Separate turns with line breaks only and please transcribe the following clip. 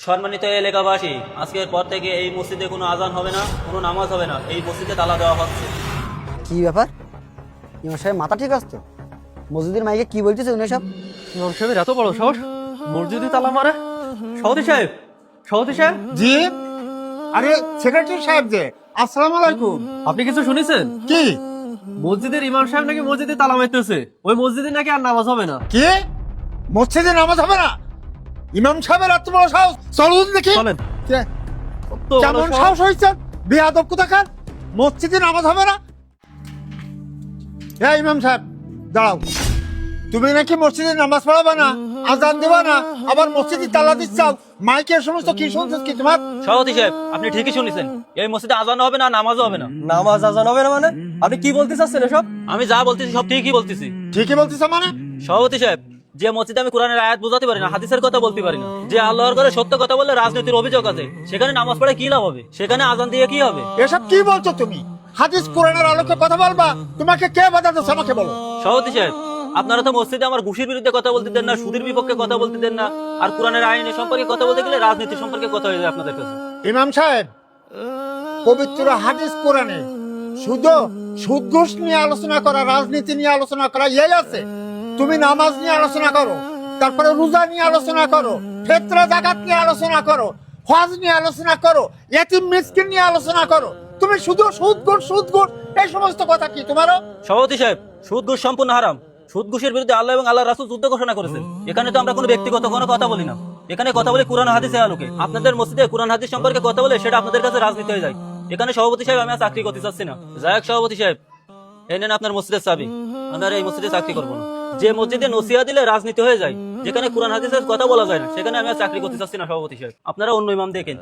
সম্মানিত এলাকাবাসী, আজকের পর থেকে এই মসজিদে কোনো আজান হবে না, কোনো নামাজ হবে না। এই মসজিদে তালা দেওয়া হচ্ছে।
কি ব্যাপার? ইমাম সাহেব মাথা ঠিক আছে তো? মসজিদের মাইকে কি বলতেছে উনি সব?
ইমাম সাহেবের এত বড় সাহস, মসজিদে তালা মারে! সভাপতি সাহেব, সভাপতি সাহেব,
জি, আরে সেক্রেটারি সাহেব যে, আসসালামু আলাইকুম।
আপনি কিছু শুনেছেন?
কি
মসজিদের ইমাম সাহেব নাকি মসজিদে তালা মারতেছে। ওই মসজিদে নাকি আর নামাজ হবে না।
কি মসজিদে নামাজ হবে না? ইমাম সাহেবের এত বড় সাহস! চলুন দেখি
চলেন।
কে?
তো বড়
কেমন
সাহস।
সাহস হয়েছে? বেয়াদব কোথাকার! মসজিদে নামাজ হবে না? হ্যাঁ ইমাম সাহেব, দাঁড়াও। তুমি নাকি মসজিদে নামাজ পড়াবা না, আজান দেবা না, আবার মসজিদে তালা দিচ্ছাও। মাইকের সমস্ত কি শুনছিস কি তোমার?
সভাপতি সাহেব, আপনি ঠিকই শুনেছেন, এই মসজিদে আজান হবে না, নামাজও হবে না।
নামাজ আজান হবে না মানে? আপনি কি বলতে চাচ্ছেন এসব?
আমি যা বলতেছি সব ঠিকই বলতেছি।
ঠিকই বলতেছ মানে?
সভাপতি সাহেব, যে মসজিদে আমি কোরআনের আয়াত বোঝাতে পারি না, হাদিসের কথা বলতে পারি না, যে আল্লাহর করে সত্য কথা বললে রাজনীতির অভিযোগ আছে, সেখানে নামাজ পড়ে কি লাভ হবে? সেখানে আজান দিয়ে কি হবে?
এসব কি বলছো তুমি? হাদিস কোরআনের আলোকে কথা বলবা? তোমাকে কে বাধা দিচ্ছে আমাকে বলো।
সভাপতি সাহেব, আপনারা তো মসজিদে আমার ঘুষির বিরুদ্ধে কথা বলতে দেন না, সুদের বিপক্ষে কথা বলতে দেন না, আর কোরআনের আইনের সম্পর্কে কথা বলতে গেলে রাজনীতি সম্পর্কে কথা হয়ে যায় আপনাদের কাছে।
ইমাম সাহেব, পবিত্র হাদিস কোরআনে শুধু সুদ ঘুষ নিয়ে আলোচনা করা, রাজনীতি নিয়ে আলোচনা করা এই আছে। তুমি নামাজ নিয়ে আলোচনা করো, তারপরে রোজা নিয়ে আলোচনা করো, ফিতরা যাকাত নিয়ে আলোচনা করো, হজ নিয়ে আলোচনা করো, ইতিম মিসকিন নিয়ে আলোচনা করো। তুমি শুধু সুদ ঘুষ এই সমস্ত কথা কি তোমারও?
সভাপতি সাহেব, সুদ ঘুষ সম্পূর্ণ হারাম। সুদ ঘুষের বিরুদ্ধে আল্লাহ এবং আল্লাহ রাসূল যুদ্ধ ঘোষণা করেছেন। এখানে তো আমরা কোনো ব্যক্তিগত কোনো কথা বলি না, এখানে কথা বলি কোরআন হাদিসের আলোকে। আপনাদের মসজিদে কোরআন হাদিস সম্পর্কে কথা বলে সেটা আপনাদের কাছে রাজনীতি হয়ে যায়। এখানে সভাপতি সাহেব আমি আর চাকরি করতে চাচ্ছি না। যাই হোক সভাপতি সাহেব, এই নেন আপনার মসজিদের চাবি। আমি আর এই মসজিদে চাকরি করবো না। যে মসজিদে নসিহত দিলে রাজনীতি হয়ে যায়, যেখানে কোরআন হাদিসের কথা বলা যায় না, সেখানে আমি আর চাকরি করতে চাচ্ছি না সভাপতি সাহেব। আপনারা অন্য ইমাম দেখেন।